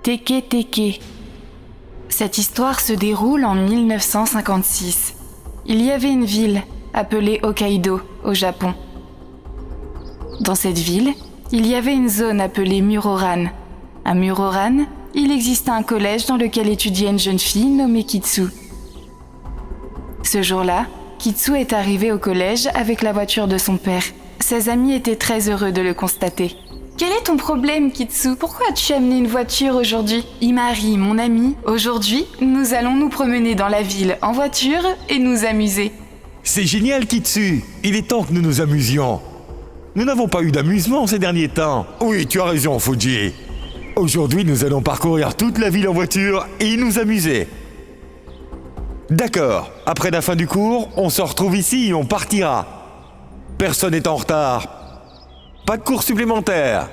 Teke Teke. Cette histoire se déroule en 1956. Il y avait une ville appelée Hokkaido, au Japon. Dans cette ville, il y avait une zone appelée Muroran. À Muroran, il existait un collège dans lequel étudiait une jeune fille nommée Kitsu. Ce jour-là, Kitsu est arrivée au collège avec la voiture de son père. Ses amis étaient très heureux de le constater. « Quel est ton problème, Kitsu? Pourquoi as-tu amené une voiture aujourd'hui ?» « Imari, mon ami, aujourd'hui, nous allons nous promener dans la ville en voiture et nous amuser. » C'est génial, Kitsu. Il est temps que nous nous amusions. Nous n'avons pas eu d'amusement ces derniers temps. Oui, tu as raison, Fuji. Aujourd'hui, nous allons parcourir toute la ville en voiture et nous amuser. D'accord. Après la fin du cours, on se retrouve ici et on partira. Personne n'est en retard. Pas de cours supplémentaires.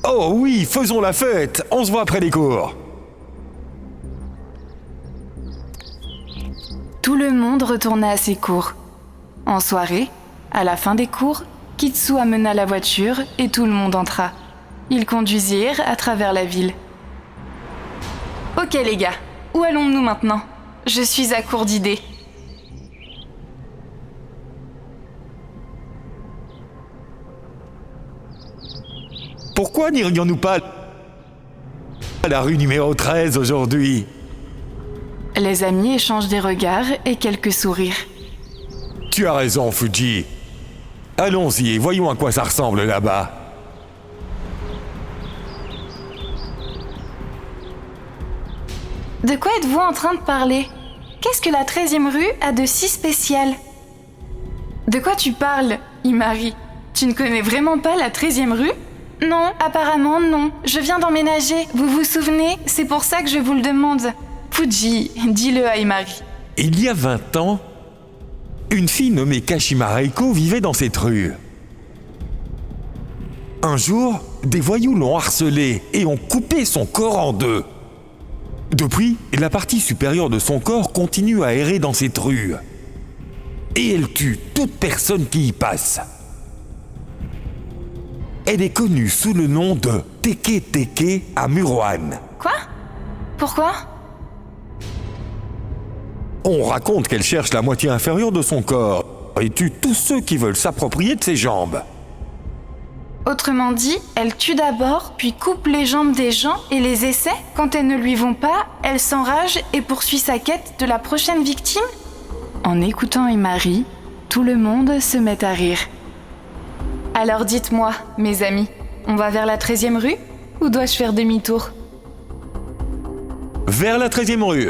Oh oui, faisons la fête. On se voit après les cours. Tout le monde retourna à ses cours. En soirée, à la fin des cours, Kitsu amena la voiture et tout le monde entra. Ils conduisirent à travers la ville. « Ok les gars, où allons-nous maintenant? Je suis à court d'idées. » Pourquoi n'irions-nous pas à la rue numéro 13 aujourd'hui? Les amis échangent des regards et quelques sourires. Tu as raison, Fuji. Allons-y et voyons à quoi ça ressemble là-bas. De quoi êtes-vous en train de parler? Qu'est-ce que la 13e rue a de si spécial? De quoi tu parles, Imari? Tu ne connais vraiment pas la 13e rue? Non, apparemment non. Je viens d'emménager, vous vous souvenez? C'est pour ça que je vous le demande. Fuji, dis-le à Imari. Il y a 20 ans, une fille nommée Kashima Reiko vivait dans cette rue. Un jour, des voyous l'ont harcelée et ont coupé son corps en deux. Depuis, la partie supérieure de son corps continue à errer dans cette rue. Et elle tue toute personne qui y passe. Elle est connue sous le nom de Teke Teke à Muroran. Quoi? Pourquoi? On raconte qu'elle cherche la moitié inférieure de son corps et tue tous ceux qui veulent s'approprier de ses jambes. Autrement dit, elle tue d'abord, puis coupe les jambes des gens et les essaie. Quand elles ne lui vont pas, elle s'enrage et poursuit sa quête de la prochaine victime? En écoutant Imari, tout le monde se met à rire. Alors dites-moi, mes amis, on va vers la 13e rue ou dois-je faire demi-tour? Vers la 13e rue.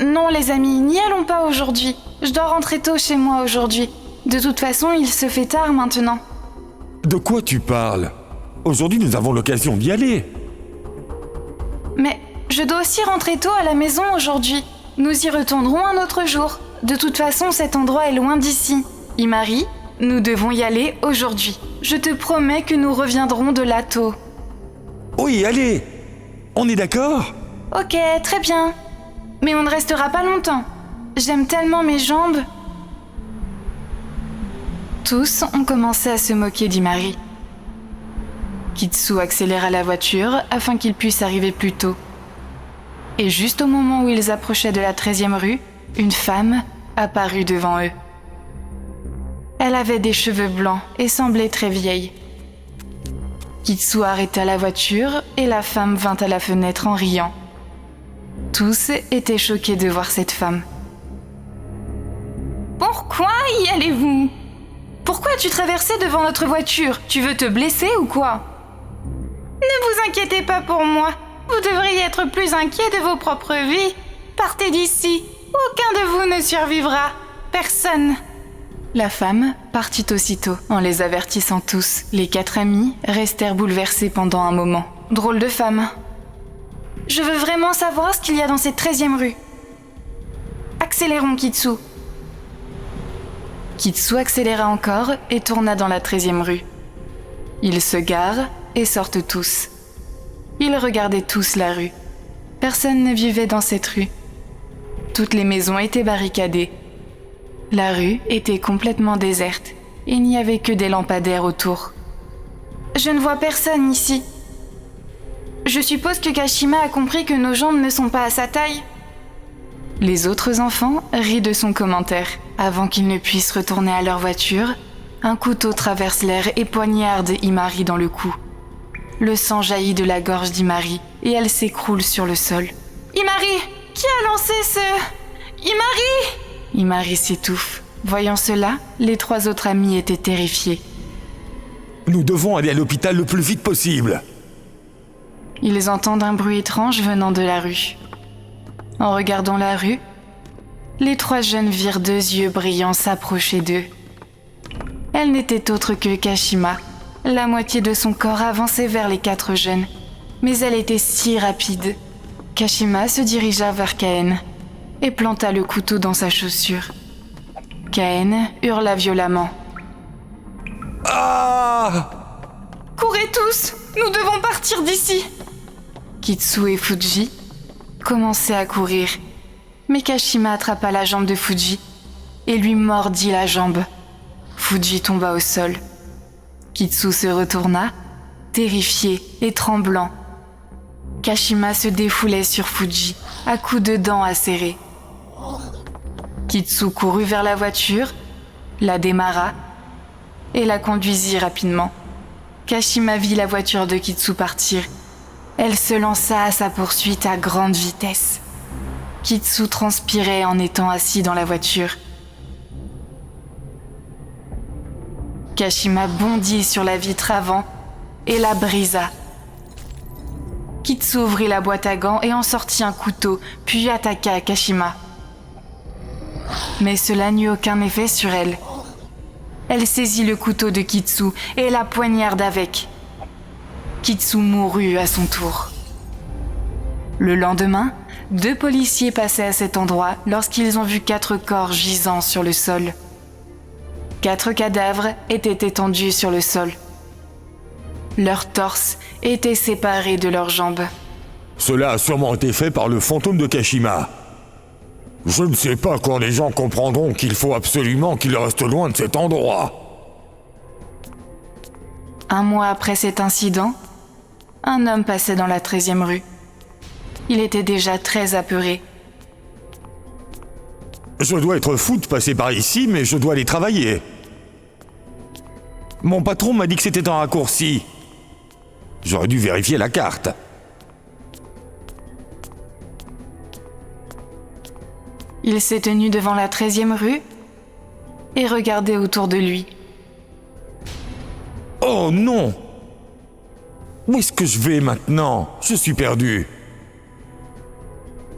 Non les amis, n'y allons pas aujourd'hui. Je dois rentrer tôt chez moi aujourd'hui. De toute façon, il se fait tard maintenant. De quoi tu parles? Aujourd'hui, nous avons l'occasion d'y aller. Mais je dois aussi rentrer tôt à la maison aujourd'hui. Nous y retournerons un autre jour. De toute façon, cet endroit est loin d'ici. Imari, nous devons y aller aujourd'hui. Je te promets que nous reviendrons de là tôt. Oui, allez. On est d'accord? Ok, très bien. Mais on ne restera pas longtemps. J'aime tellement mes jambes. Tous ont commencé à se moquer d'Imari. Kitsu accéléra la voiture afin qu'ils puissent arriver plus tôt. Et juste au moment où ils approchaient de la 13e rue, une femme apparut devant eux. Elle avait des cheveux blancs et semblait très vieille. Kitsu arrêta la voiture et la femme vint à la fenêtre en riant. Tous étaient choqués de voir cette femme. « Pourquoi y allez-vous ? Pourquoi as-tu traversé devant notre voiture? Tu veux te blesser ou quoi? » Ne vous inquiétez pas pour moi. Vous devriez être plus inquiet de vos propres vies. Partez d'ici. Aucun de vous ne survivra. Personne. La femme partit aussitôt, en les avertissant tous. Les 4 amis restèrent bouleversés pendant un moment. Drôle de femme. Je veux vraiment savoir ce qu'il y a dans cette 13e rue. Accélérons, Kitsu. Kitsu accéléra encore et tourna dans la 13e rue. Ils se garent et sortent tous. Ils regardaient tous la rue. Personne ne vivait dans cette rue. Toutes les maisons étaient barricadées. La rue était complètement déserte. Il n'y avait que des lampadaires autour. Je ne vois personne ici. Je suppose que Kashima a compris que nos jambes ne sont pas à sa taille. Les autres enfants rient de son commentaire. Avant qu'ils ne puissent retourner à leur voiture, un couteau traverse l'air et poignarde Imari dans le cou. Le sang jaillit de la gorge d'Imari et elle s'écroule sur le sol. Imari! Qui a lancé ce... Imari! Imari s'étouffe. Voyant cela, les 3 autres amis étaient terrifiés. Nous devons aller à l'hôpital le plus vite possible. Ils entendent un bruit étrange venant de la rue. En regardant la rue, les 3 jeunes virent 2 yeux brillants s'approcher d'eux. Elle n'était autre que Kashima. La moitié de son corps avançait vers les 4 jeunes, mais elle était si rapide. Kashima se dirigea vers Kaen et planta le couteau dans sa chaussure. Kaen hurla violemment. Ah! Courez tous! Nous devons partir d'ici! Kitsu et Fuji commençaient à courir, mais Kashima attrapa la jambe de Fuji et lui mordit la jambe. Fuji tomba au sol. Kitsu se retourna, terrifié et tremblant. Kashima se défoulait sur Fuji, à coups de dents acérées. Kitsu courut vers la voiture, la démarra et la conduisit rapidement. Kashima vit la voiture de Kitsu partir. Elle se lança à sa poursuite à grande vitesse. Kitsu transpirait en étant assis dans la voiture. Kashima bondit sur la vitre avant et la brisa. Kitsu ouvrit la boîte à gants et en sortit un couteau, puis attaqua Kashima. Mais cela n'eut aucun effet sur elle. Elle saisit le couteau de Kitsu et la poignarde avec. Kitsu mourut à son tour. Le lendemain, 2 policiers passaient à cet endroit lorsqu'ils ont vu 4 corps gisant sur le sol. 4 cadavres étaient étendus sur le sol. Leurs torses étaient séparés de leurs jambes. Cela a sûrement été fait par le fantôme de Kashima. Je ne sais pas quand les gens comprendront qu'il faut absolument qu'ils restent loin de cet endroit. Un mois après cet incident, un homme passait dans la 13e rue. Il était déjà très apeuré. Je dois être fou de passer par ici, mais je dois aller travailler. Mon patron m'a dit que c'était un raccourci. J'aurais dû vérifier la carte. Il s'est tenu devant la 13e rue et regardait autour de lui. Oh non! Où est-ce que je vais maintenant? Je suis perdu.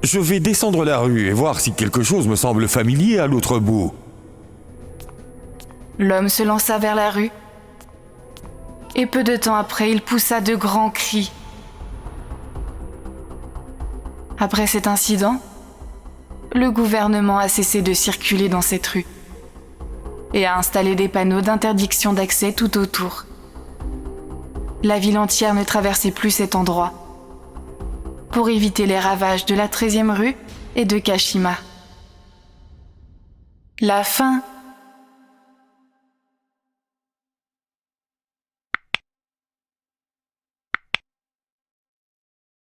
Je vais descendre la rue et voir si quelque chose me semble familier à l'autre bout. L'homme se lança vers la rue et peu de temps après, il poussa de grands cris. Après cet incident, le gouvernement a cessé de circuler dans cette rue et a installé des panneaux d'interdiction d'accès tout autour. La ville entière ne traversait plus cet endroit pour éviter les ravages de la 13e rue et de Kashima. La fin